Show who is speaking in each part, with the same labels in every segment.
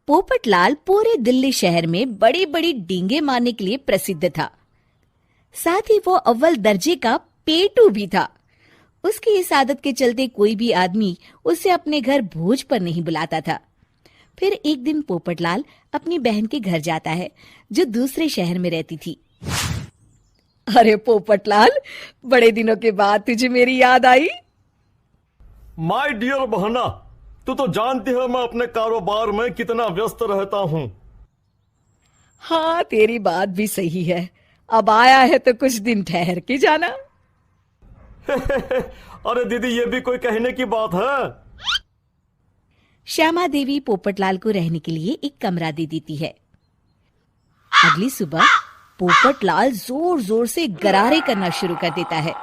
Speaker 1: पोपटलाल पूरे दिल्ली शहर में बड़ी बड़ी डींगे मारने के लिए प्रसिद्ध था। साथ ही वो अव्वल दर्जे का पेटू भी था। उसकी इस आदत के चलते कोई भी आदमी उसे अपने घर भोज पर नहीं बुलाता था। फिर एक दिन पोपटलाल अपनी बहन के घर जाता है, जो दूसरे शहर में रहती थी। अरे पोपटलाल, बड़े दिनों के बाद तुझे मेरी याद आई।
Speaker 2: माय डियर बहना, तू तो जानती है मैं अपने कारोबार में कितना व्यस्त रहता हूँ।
Speaker 1: हाँ, तेरी बात भी सही है। अब आया है तो कुछ दिन ठहर के जाना।
Speaker 2: अरे दीदी, ये भी कोई कहने की बात है।
Speaker 1: श्यामा देवी पोपटलाल को रहने के लिए एक कमरा दे देती है। अगली सुबह पोपटलाल जोर जोर से गरारे करना शुरू कर देता है।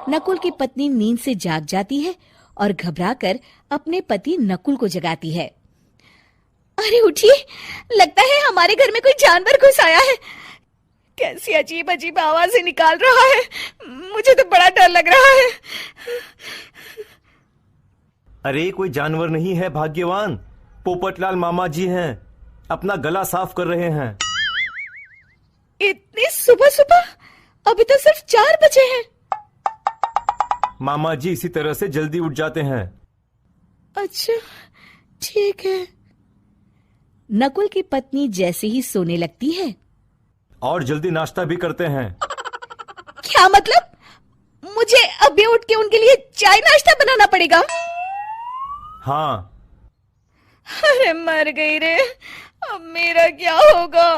Speaker 1: नकुल की पत्नी नींद से जाग जाती है और घबराकर अपने पति नकुल को जगाती है। अरे उठिए, लगता है हमारे घर में कोई जानवर घुस आया है। कैसी अजीब अजीब आवाजें निकाल रहा है, मुझे तो बड़ा डर लग रहा है।
Speaker 2: अरे कोई जानवर नहीं है भाग्यवान, पोपटलाल मामा जी हैं, अपना गला साफ कर रहे हैं।
Speaker 1: इतनी सुबह सुबह? अभी तो सिर्फ 4 बजे हैं।
Speaker 2: मामा जी इसी तरह से जल्दी उठ जाते हैं।
Speaker 1: अच्छा, ठीक है। नकुल की पत्नी जैसे ही सोने लगती है
Speaker 2: और जल्दी नाश्ता भी करते हैं।
Speaker 1: क्या मतलब? मुझे अभी उठ के उनके लिए चाय नाश्ता बनाना पड़ेगा?
Speaker 2: हाँ।
Speaker 1: अरे मर गई रे, अब मेरा क्या होगा?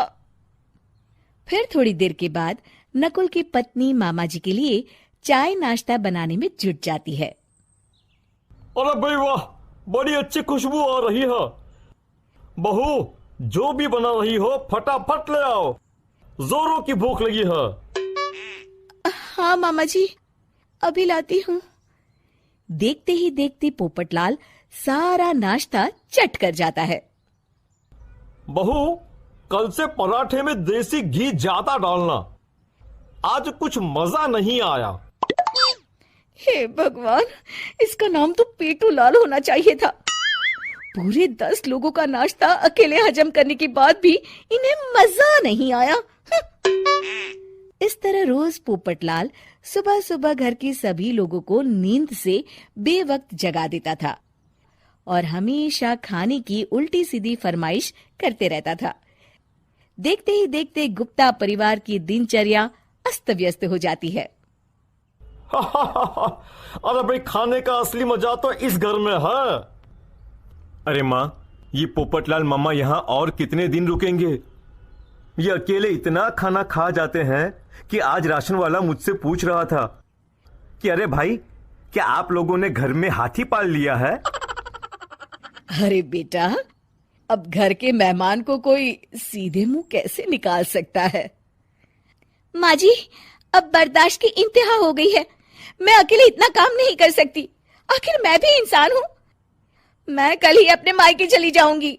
Speaker 1: फिर थोड़ी देर के बाद नकुल की पत्नी मामा जी के लिए चाय नाश्ता बनाने में जुट जाती है।
Speaker 2: अरे भाई वाह, बड़ी अच्छी खुशबू आ रही है। बहू, जो भी बना रही हो फटाफट ले आओ, जोरों की भूख लगी है।
Speaker 1: हाँ मामा जी, अभी लाती हूँ। देखते ही देखते पोपटलाल सारा नाश्ता चट कर जाता है।
Speaker 2: बहू, कल से पराठे में देसी घी ज्यादा डालना, आज कुछ मजा नहीं आया।
Speaker 1: हे भगवान, इसका नाम तो पेटू लाल होना चाहिए था। पूरे 10 लोगों का नाश्ता अकेले हजम करने के बाद भी इन्हें मजा नहीं आया। इस तरह रोज पोपटलाल सुबह सुबह घर के सभी लोगों को नींद से बेवक्त जगा देता था और हमेशा खाने की उल्टी सीधी फरमाइश करते रहता था। देखते ही देखते गुप्ता परिवार की दिनचर्या अस्त व्यस्त हो जाती है।
Speaker 2: अरे भाई, खाने का असली मजा तो इस घर में है। अरे माँ, ये पोपटलाल मामा यहाँ और कितने दिन रुकेंगे? ये अकेले इतना खाना खा जाते हैं कि आज राशन वाला मुझसे पूछ रहा था कि अरे भाई, क्या आप लोगों ने घर में हाथी पाल लिया है?
Speaker 1: अरे बेटा, अब घर के मेहमान को कोई सीधे मुंह कैसे निकाल सकता है? माँ जी, अब बर्दाश्त की इंतहा हो गई है। मैं अकेले इतना काम नहीं कर सकती। आखिर मैं भी इंसान हूँ। मैं कल ही अपने मायके चली जाऊंगी।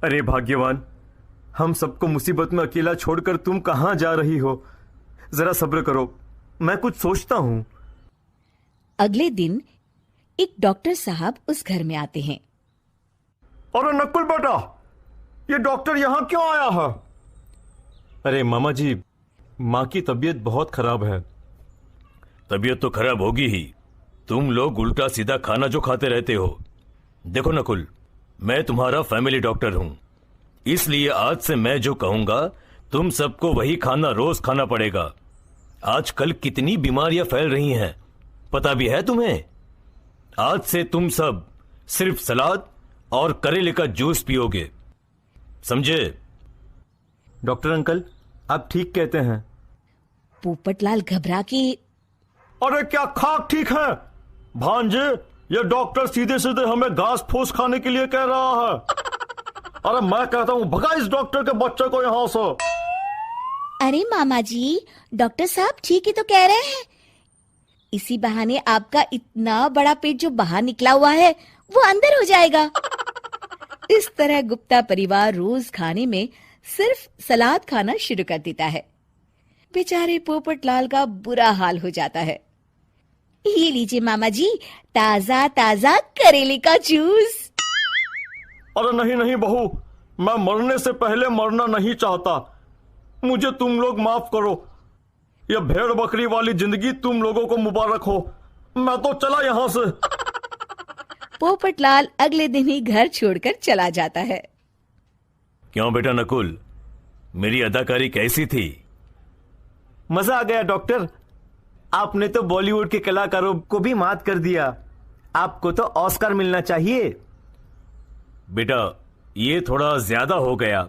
Speaker 2: अरे भाग्यवान, हम सबको मुसीबत में अकेला छोड़कर तुम कहाँ जा रही हो? जरा सब्र करो, मैं कुछ सोचता हूँ।
Speaker 1: अगले दिन एक डॉक्टर साहब उस घर में आते हैं।
Speaker 2: अरे नकुल बेटा, ये डॉक्टर यहाँ क्यों आया है? अरे मामा जी, माँ की तबीयत बहुत खराब है।
Speaker 3: तबीयत तो खराब होगी ही, तुम लोग उल्टा सीधा खाना जो खाते रहते हो। देखो नकुल, मैं तुम्हारा फैमिली डॉक्टर हूं, इसलिए आज से मैं जो कहूंगा तुम सबको वही खाना रोज खाना पड़ेगा। आजकल कितनी बीमारियां फैल रही हैं, पता भी है तुम्हें? आज से तुम सब सिर्फ सलाद और करेले का जूस पियोगे, समझे?
Speaker 2: डॉक्टर अंकल, आप ठीक कहते हैं।
Speaker 1: पोपटलाल घबरा के,
Speaker 2: अरे क्या खाक ठीक है भांजे? ये डॉक्टर सीधे सीधे हमें घास फूस खाने के लिए कह रहा है। अरे मैं कहता हूँ भगा इस डॉक्टर के बच्चे को यहाँ से।
Speaker 1: अरे मामा जी, डॉक्टर साहब ठीक ही तो कह रहे हैं। इसी बहाने आपका इतना बड़ा पेट जो बाहर निकला हुआ है वो अंदर हो जाएगा। इस तरह गुप्ता परिवार रोज खाने में सिर्फ सलाद खाना शुरू कर देता है। बेचारे पोपटलाल का बुरा हाल हो जाता है। ये लीजिए मामा जी, ताजा ताजा करेले का जूस।
Speaker 2: अरे नहीं नहीं बहू, मैं मरने से पहले मरना नहीं चाहता। मुझे तुम लोग माफ करो। यह भेड़ बकरी वाली जिंदगी तुम लोगों को मुबारक हो। मैं तो चला यहां से।
Speaker 1: पोपटलाल अगले दिन ही घर छोड़कर चला जाता है।
Speaker 3: क्यों बेटा नकुल, मेरी अदाकारी कैसी थी?
Speaker 2: मजा आ गया डॉक्टर। आपने तो बॉलीवुड के कलाकारों को भी मात कर दिया। आपको तो ऑस्कर मिलना चाहिए।
Speaker 3: बेटा ये थोड़ा ज्यादा हो गया।